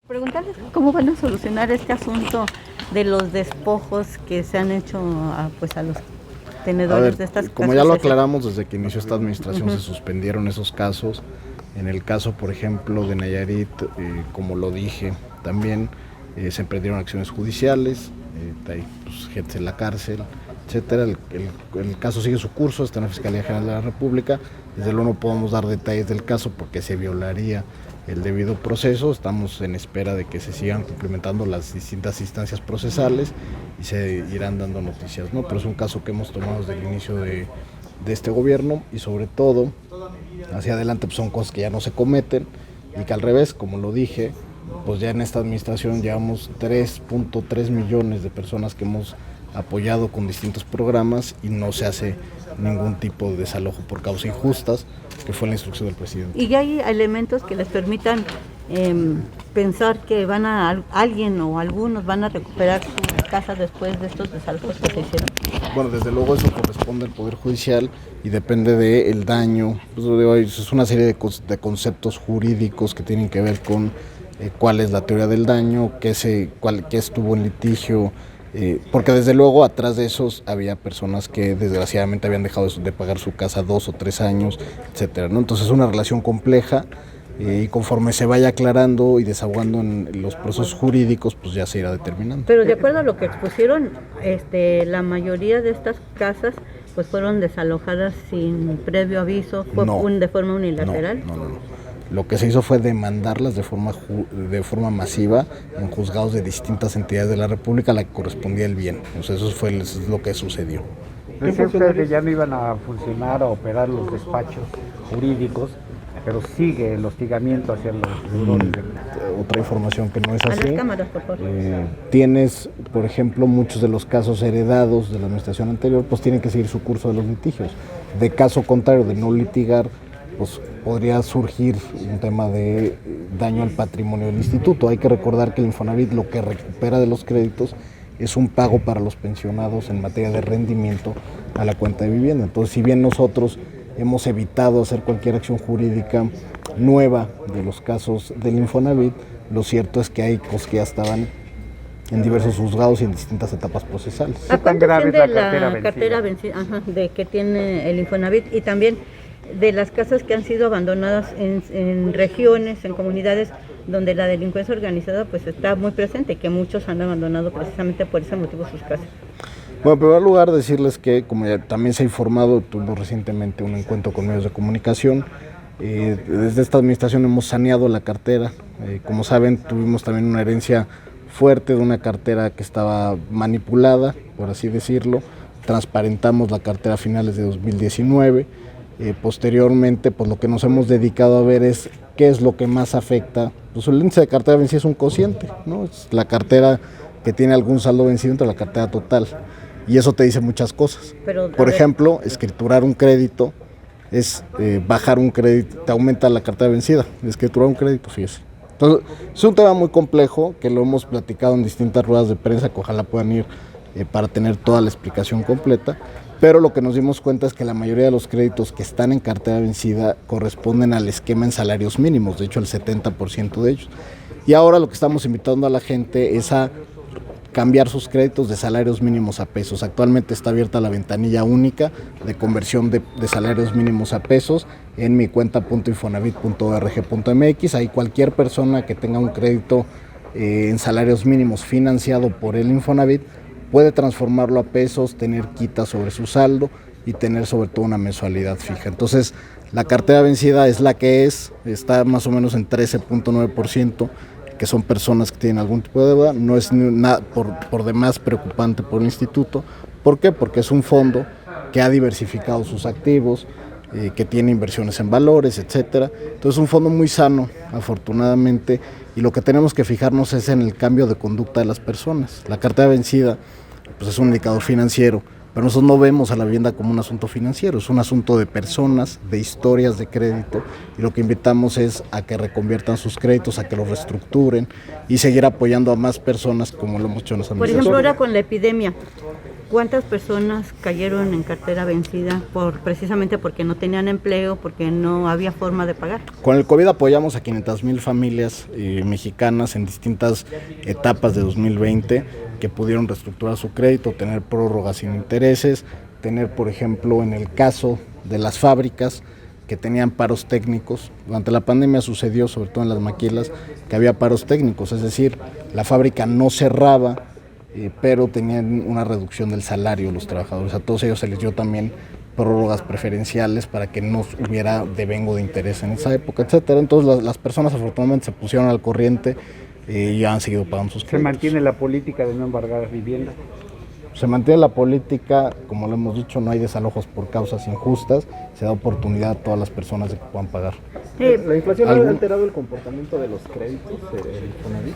Preguntarles cómo van a solucionar este asunto de los despojos que se han hecho a los tenedores de estas como casas. ya lo aclaramos, desde que inició esta administración se suspendieron esos casos. En el caso, por ejemplo, de Nayarit, como lo dije, también se emprendieron acciones judiciales, hay gente en la cárcel, etcétera. El caso sigue su curso, está en la Fiscalía General de la República. Desde luego no podemos dar detalles del caso porque se violaría el debido proceso. Estamos en espera de que se sigan cumplimentando las distintas instancias procesales y se irán dando noticias, ¿no? Pero es un caso que hemos tomado desde el inicio de este gobierno, y sobre todo hacia adelante pues son cosas que ya no se cometen, y que al revés, como lo dije, pues ya en esta administración llevamos 3.3 millones de personas que hemos apoyado con distintos programas y no se hace ningún tipo de desalojo por causas injustas, que fue la instrucción del presidente. Y ya hay elementos que les permitan pensar que alguien o algunos van a recuperar su casa después de estos desalojos que se hicieron. Bueno, desde luego eso corresponde al Poder Judicial y depende del daño. Pues, es una serie de conceptos jurídicos que tienen que ver con cuál es la teoría del daño, qué estuvo en litigio, porque desde luego atrás de esos había personas que desgraciadamente habían dejado de pagar su casa 2 o 3 años, etcétera, ¿no? Entonces es una relación compleja. Y conforme se vaya aclarando y desahogando en los procesos jurídicos, pues ya se irá determinando. Pero de acuerdo a lo que expusieron, la mayoría de estas casas pues fueron desalojadas sin previo aviso, fue de forma unilateral. No. Lo que se hizo fue demandarlas de forma masiva en juzgados de distintas entidades de la República a la que correspondía el bien. O sea, eso es lo que sucedió. Decía usted que ya no iban a funcionar o operar los despachos jurídicos, pero sigue el hostigamiento hacia los deudores. Otra información que no es así. A las cámaras, por favor. Tienes, por ejemplo, muchos de los casos heredados de la administración anterior, pues tienen que seguir su curso de los litigios. De caso contrario, de no litigar, pues podría surgir un tema de daño al patrimonio del instituto. Hay que recordar que el Infonavit lo que recupera de los créditos es un pago para los pensionados en materia de rendimiento a la cuenta de vivienda. Entonces, si bien nosotros hemos evitado hacer cualquier acción jurídica nueva de los casos del Infonavit, lo cierto es que hay cosas que ya estaban en diversos juzgados y en distintas etapas procesales. ¿A cuánto asciende la cartera vencida de que tiene el Infonavit, y también de las casas que han sido abandonadas en regiones, en comunidades donde la delincuencia organizada pues está muy presente, que muchos han abandonado precisamente por ese motivo sus casas? Bueno, en primer lugar decirles que, como ya también se ha informado, tuvimos recientemente un encuentro con medios de comunicación. Desde esta administración hemos saneado la cartera. Como saben, tuvimos también una herencia fuerte de una cartera que estaba manipulada, por así decirlo. Transparentamos la cartera a finales de 2019. Posteriormente, pues lo que nos hemos dedicado a ver es qué es lo que más afecta. Pues el índice de cartera vencida es un cociente, ¿no? Es la cartera que tiene algún saldo vencido entre la cartera total. Y eso te dice muchas cosas. Por ejemplo, escriturar un crédito es bajar un crédito, te aumenta la cartera vencida. Escriturar un crédito, fíjese. Entonces, es un tema muy complejo que lo hemos platicado en distintas ruedas de prensa, que ojalá puedan ir para tener toda la explicación completa. Pero lo que nos dimos cuenta es que la mayoría de los créditos que están en cartera vencida corresponden al esquema en salarios mínimos, de hecho el 70% de ellos. Y ahora lo que estamos invitando a la gente es a cambiar sus créditos de salarios mínimos a pesos. Actualmente está abierta la ventanilla única de conversión de salarios mínimos a pesos en mi cuenta.infonavit.org.mx. Ahí cualquier persona que tenga un crédito en salarios mínimos financiado por el Infonavit puede transformarlo a pesos, tener quitas sobre su saldo y tener sobre todo una mensualidad fija. Entonces, la cartera vencida es la que está más o menos en 13.9%, que son personas que tienen algún tipo de deuda. No es nada por demás preocupante por el instituto. ¿Por qué? Porque es un fondo que ha diversificado sus activos, que tiene inversiones en valores, etcétera. Entonces, es un fondo muy sano, afortunadamente, y lo que tenemos que fijarnos es en el cambio de conducta de las personas. La cartera vencida pues es un indicador financiero, pero nosotros no vemos a la vivienda como un asunto financiero, es un asunto de personas, de historias de crédito, y lo que invitamos es a que reconviertan sus créditos, a que los reestructuren y seguir apoyando a más personas como lo hemos hecho en esa Por ejemplo, ahora con la epidemia, ¿Cuántas personas cayeron en cartera vencida precisamente porque no tenían empleo, porque no había forma de pagar? Con el COVID apoyamos a 500,000 familias mexicanas en distintas etapas de 2020 que pudieron reestructurar su crédito, tener prórrogas sin intereses, tener, por ejemplo, en el caso de las fábricas que tenían paros técnicos. Durante la pandemia sucedió, sobre todo en las maquilas, que había paros técnicos, es decir, la fábrica no cerraba, pero tenían una reducción del salario de los trabajadores. A todos ellos se les dio también prórrogas preferenciales para que no hubiera devengo de interés en esa época, etcétera. Entonces las personas afortunadamente se pusieron al corriente y han seguido pagando sus créditos. ¿Se mantiene la política de no embargar vivienda? Se mantiene la política, como lo hemos dicho, no hay desalojos por causas injustas, se da oportunidad a todas las personas de que puedan pagar. ¿La inflación ha alterado el comportamiento de los créditos del Infonavit?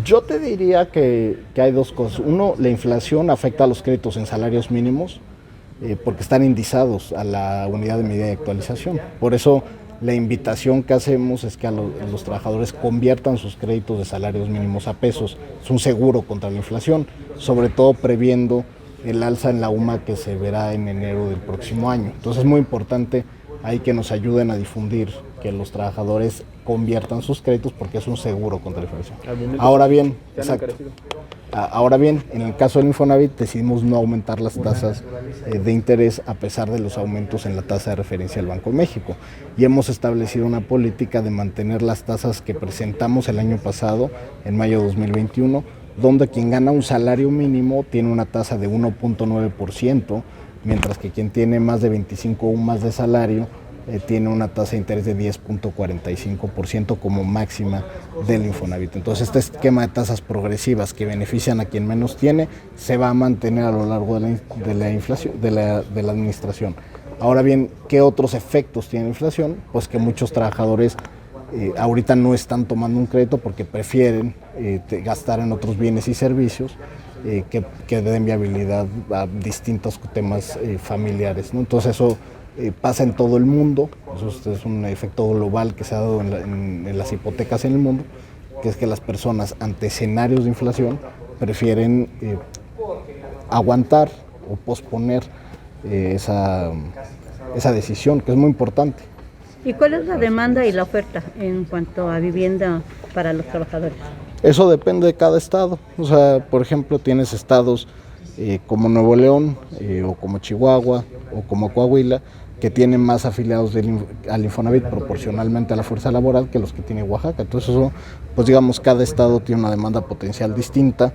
Yo te diría que hay dos cosas. Uno, la inflación afecta a los créditos en salarios mínimos porque están indizados a la unidad de medida de actualización. Por eso la invitación que hacemos es que a los trabajadores conviertan sus créditos de salarios mínimos a pesos. Es un seguro contra la inflación, sobre todo previendo el alza en la UMA que se verá en enero del próximo año. Entonces es muy importante ahí que nos ayuden a difundir que los trabajadores conviertan sus créditos porque es un seguro contra la inflación. Ahora bien, en el caso del Infonavit decidimos no aumentar las tasas de interés a pesar de los aumentos en la tasa de referencia del Banco de México, y hemos establecido una política de mantener las tasas que presentamos el año pasado, en mayo de 2021, donde quien gana un salario mínimo tiene una tasa de 1.9%, mientras que quien tiene más de 25 o más de salario tiene una tasa de interés de 10.45% como máxima del Infonavit. Entonces este esquema de tasas progresivas que benefician a quien menos tiene se va a mantener a lo largo de la inflación, de la administración. Ahora bien, ¿qué otros efectos tiene la inflación? Pues que muchos trabajadores ahorita no están tomando un crédito porque prefieren gastar en otros bienes y servicios que den viabilidad a distintos temas familiares, ¿no? Entonces eso pasa en todo el mundo. Eso es un efecto global que se ha dado en las hipotecas en el mundo, que es que las personas ante escenarios de inflación prefieren aguantar o posponer esa decisión, que es muy importante. ¿Y cuál es la demanda y la oferta en cuanto a vivienda para los trabajadores? Eso depende de cada estado. O sea, por ejemplo, tienes estados como Nuevo León o como Chihuahua o como Coahuila que tienen más afiliados al Infonavit proporcionalmente a la fuerza laboral que los que tiene Oaxaca. Entonces eso, pues digamos, cada estado tiene una demanda potencial distinta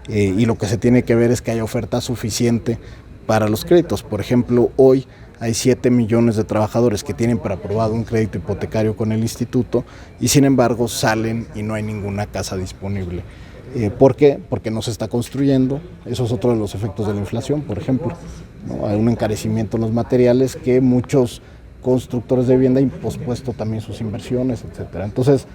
y lo que se tiene que ver es que haya oferta suficiente para los créditos. Por ejemplo, hoy hay 7 millones de trabajadores que tienen para aprobado un crédito hipotecario con el instituto y sin embargo salen y no hay ninguna casa disponible. ¿Por qué? Porque no se está construyendo. Eso es otro de los efectos de la inflación, por ejemplo, ¿no? Hay un encarecimiento en los materiales que muchos constructores de vivienda han pospuesto también sus inversiones, etcétera. Entonces,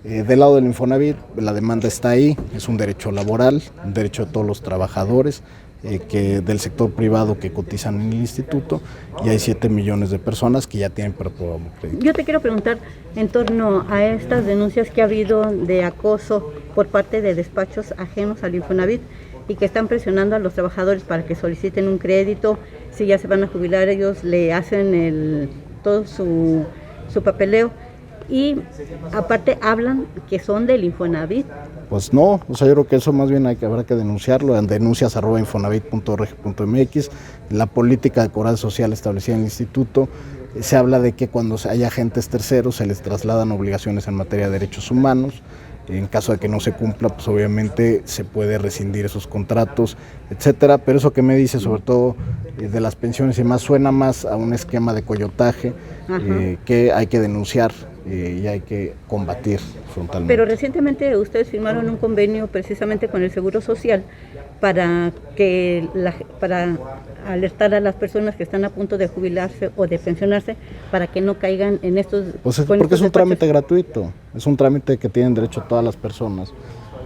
del lado del Infonavit, la demanda está ahí, es un derecho laboral, un derecho de todos los trabajadores del sector privado que cotizan en el instituto, y hay 7 millones de personas que ya tienen para aprobado un crédito. Yo te quiero preguntar en torno a estas denuncias que ha habido de acoso por parte de despachos ajenos al Infonavit y que están presionando a los trabajadores para que soliciten un crédito. Si ya se van a jubilar, ellos le hacen todo su papeleo y aparte hablan que son del Infonavit. Pues no, o sea, yo creo que eso más bien habrá que denunciarlo en denuncias@infonavit.org.mx. La política de cobrada social establecida en el instituto se habla de que cuando haya agentes terceros se les trasladan obligaciones en materia de derechos humanos. En caso de que no se cumpla, pues obviamente se puede rescindir esos contratos, etcétera. Pero eso que me dice, sobre todo de las pensiones y más, suena más a un esquema de coyotaje que hay que denunciar y hay que combatir frontalmente. Pero recientemente ustedes firmaron un convenio precisamente con el Seguro Social para alertar a las personas que están a punto de jubilarse o de pensionarse para que no caigan en estos... Pues porque es un trámite gratuito, es un trámite que tienen derecho todas las personas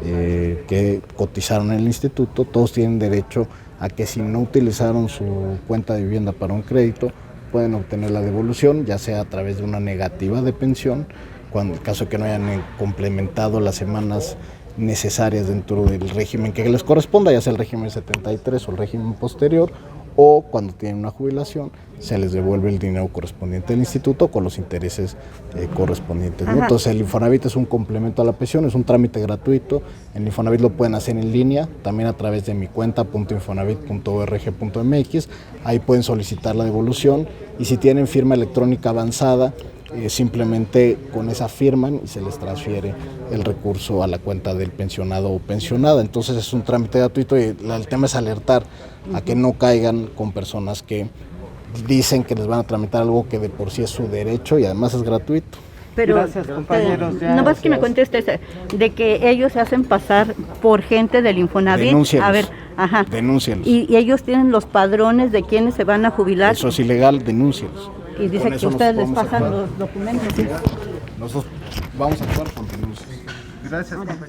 que cotizaron en el instituto. Todos tienen derecho a que si no utilizaron su cuenta de vivienda para un crédito, pueden obtener la devolución, ya sea a través de una negativa de pensión, en caso de que no hayan complementado las semanas necesarias dentro del régimen que les corresponda, ya sea el régimen 73 o el régimen posterior, o cuando tienen una jubilación se les devuelve el dinero correspondiente al instituto con los intereses correspondientes, ¿no? Entonces el Infonavit es un complemento a la pensión, es un trámite gratuito. En Infonavit lo pueden hacer en línea, también a través de mi cuenta .infonavit.org.mx, ahí pueden solicitar la devolución, y si tienen firma electrónica avanzada, simplemente con esa firman y se les transfiere el recurso a la cuenta del pensionado o pensionada. Entonces es un trámite gratuito, y el tema es alertar a que no caigan con personas que dicen que les van a tramitar algo que de por sí es su derecho y además es gratuito. Pero gracias, compañeros. no más que me contestes de que ellos se hacen pasar por gente del Infonavit. Denúncialos. A ver, ajá. Denúncialos. Y ellos tienen los padrones de quienes se van a jubilar. Eso es ilegal, denúncialos. Y dice que ustedes les pasan los documentos. Nosotros vamos a actuar con denuncias. Gracias, compañeros.